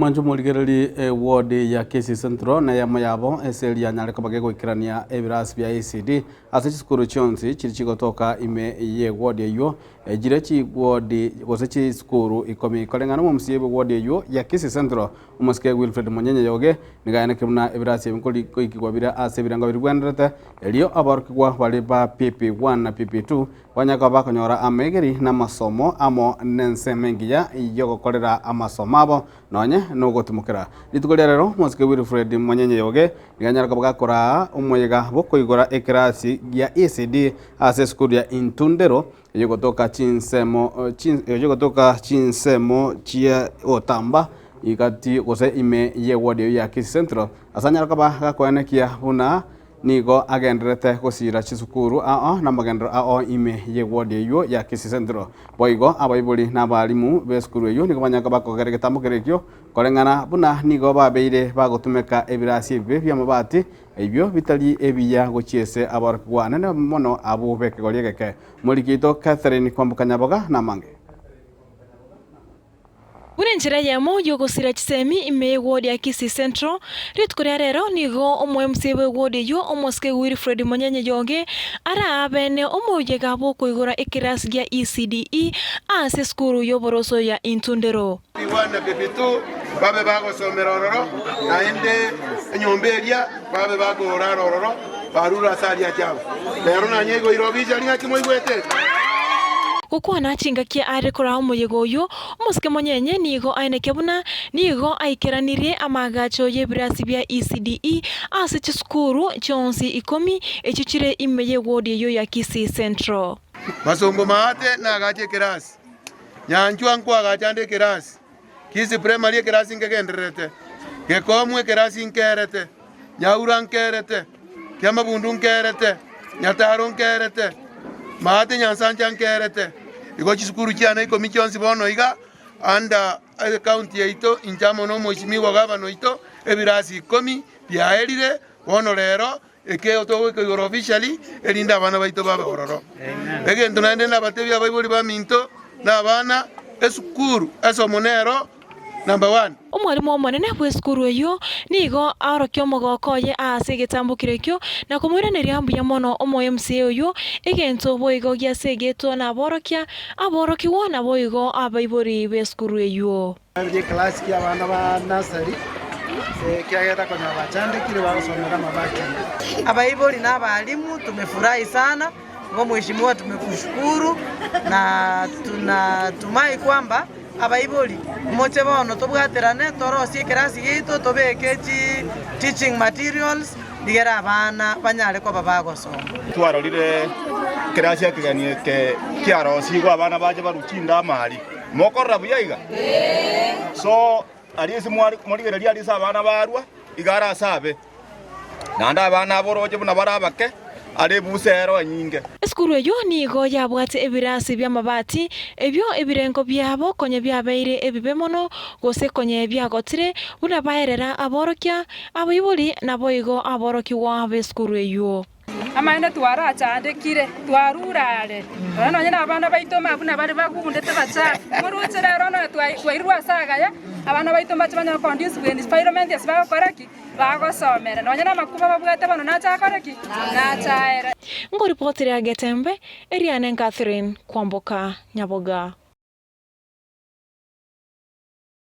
Manju muligereri ward ya Kisii Central na yabo eseli ya nyareko bagego ikirania ebiras bya ECD ase chikuru chonsi chirichigotoka ime ye ward yo jirechi ward gosechi skuru ikomi kolengana mu msiebe ward yo ya Kisii Central umuske Wilfred Monyenye yoge nigayane kimuna ebiras yemkoli koikigwabira ase biranga birigwenderete elio abarukwa bali ba PP1 na PP2 wanyaka bakonyora amegeri na masomo amo nense mengiya yogokorera amasomo abo nonye nugutumukira litugoria rero muske Wilfred Monyenye yoge niganyaraka bagakora umwega bokoigora ekrasi ya ECD ase skuru ya Intundero yogotoka chinsemo chia otamba ikati gose ime ye ward ya Kisii Central asanyaraka bagakoenekia buna nigo agenderete gusira chisukuru na magendero ime ye ward yo ya Kisii Central boigo abaibuli n'abalimu beskuru yo nigo banyaka bakogere gitamukerekyo kolengana buna nigo babeire bagotumeka ebirasi ebi byamabati ebyo bitali ebiya gochiese abarkwana ne mono abo bekegoliegeke mulikito Catherine Kwambukanyaboga na mange Njira yamo yogosira chisemi ime ward ya Kisii Central ritkuria rero nigo omwe msebe ward yo omoske Wilfred Monyenye yoge ara abene omuyega boko igora ekirasi gya ECDE ase skuru yo boroso ya Intundero P1 na PP2 babe bago somera ororo na ende nyomberia babe bago oraro ororo barura salia chao pero na nyego irobija linga kimoigwete Kuko na chinga kia arekora omuyego yo omoske Monyenye nigo aineke buna nigo aikeranirie amagacho yebirasi bya ECDE ase chiskuru chonsi ikomi echichire imeye ward yo ya Kisii Central masongo maate na agache kirasi nyanchwa nkwa agachande kirasi Kisii primary kirasi ngegenderete gekomwe kirasi nkerete nyaura nkerete kyamabundu nkerete nyataro nkerete maate nyansanja nkerete igo chisukuru cyane ikomi cyonsi bono iga anda county yaito injamo no mwishimiwa gavano ito ebirasi ikomi byaerire bono rero eke otowe ke officially elinda abana baito baba ororo egento nande nabatebya bayibuli baminto nabana esukuru esomonero number 1 Omwalimu omonene bweskuru eyo nigo arokyo mogokoye ase getambukirekyo na kumwiranira ambuya mono omo MCA eyo egento boigo gya segeto na aboroki wona boigo abaibori beskuru eyo ye class ya abana ba nursery kiageta konya bachande kile barasomera mabaki abaibori na abalimu tumefurahi sana ngo mheshimiwa tumekushukuru na tunatumai kwamba abaiboli moche bono tobwaterane torosie kirasi gitu tobeke teaching materials digera abana banyare ko babagosoma twarorire kirasi akiganie ke kiarosi go abana baje barutinda amali mokorra buyaiga so aliesi mwarigereria alisa abana barwa igara sabe nanda abana aboroje buna barabake ale busero nyinge Skuru eyo nigo yabwate ebirasi byamabati ebyo ebirengo byabo konye byabeire ebibe mono gose konye byagotire buna baerera aborokya abayibuli naboigo aboroki wa beskuru eyo amaina twara chandekire twarurare rano nyina abana baito mabuna bari bagundete bacha murutsere rano twairwa sagaya abana baito bachanya conditions with environment yes bakoraki bagosomera nonyina makuba babwate bano nachakoraki nachaera Ngo reporter ya Getembe Eriane Catherine Kwambukanyaboga